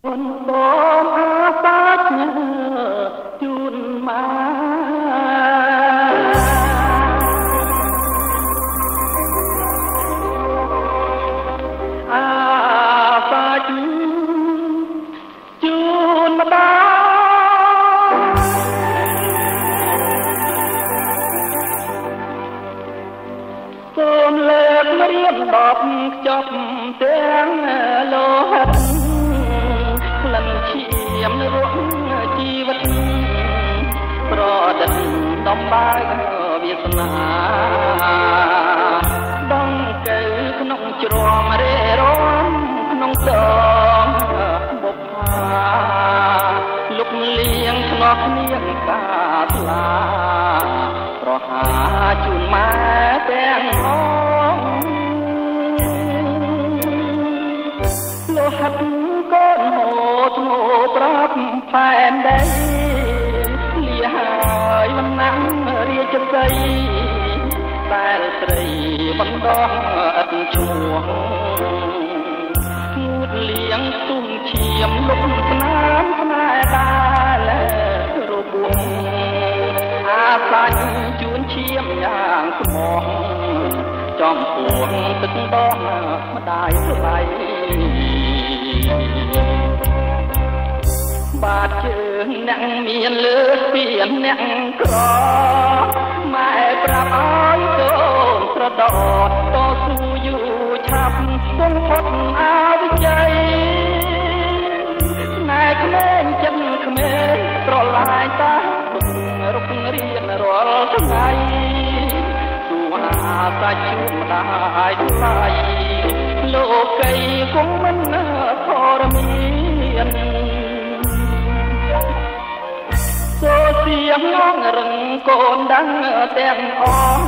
คนบอกอาสาจุนมาอาสาจุนมาดาសូមលើករៀបដបចប់ទាំងលោហិតក្លិនឈាមរស់ជីវិតប្រដិតដំបើវាសនាដងកៅក្នុងជ្រំរេរំក្នុងសងបុប្ផាលុកលៀងឆ្លោះគ្នាកាស្លាប្រហាជូនម៉ែទាំងអងលោហិតកូនហូតងោប្រាប់ផែនដីលាហើយមិនណាំរាជសីតែស្រីបណ្ដោះឥតឈ្មោះងូតលៀងទុំឈាមលុកស្នាមស្នេហ៍កាលរបួសអាសាញ់ជួនឈាមយ៉ាងស្មោះចំពោះទឹកដងម្ដាយស្លៃបាតជើងអ្នកមានលើពីអ្នកក្រម៉ែប្រាប់ឲ្យកូនត្រដោតតស៊ូយូរឆាប់គង់ផុតអវិជ័យណែក្មេងចិនក្មេងប្រឡាយតារុករៀនរាល់ថ្ងៃទូអាសាជួបម្ដាយថ្លៃលោកីគង់មិនធរមានសូសៀងងងរឹងកូនដឹងទាំងអស់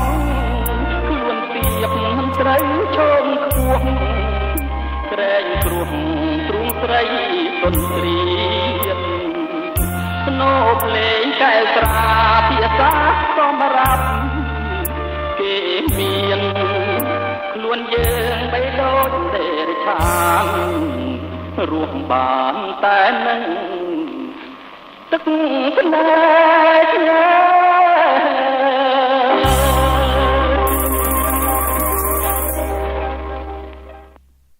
ខ្លួនទៀបមិនត្រូវឈោមខ្ពស់ក្រែងគ្រោះទ្រូងស្រីទុនត្រៀនស្នូភ្លេងកែវត្រាភាសាសម្រាប់គេមានខ្លួនយើងបីដូចទេរឆានរស់បានតែនឹងទឹកភ្នែក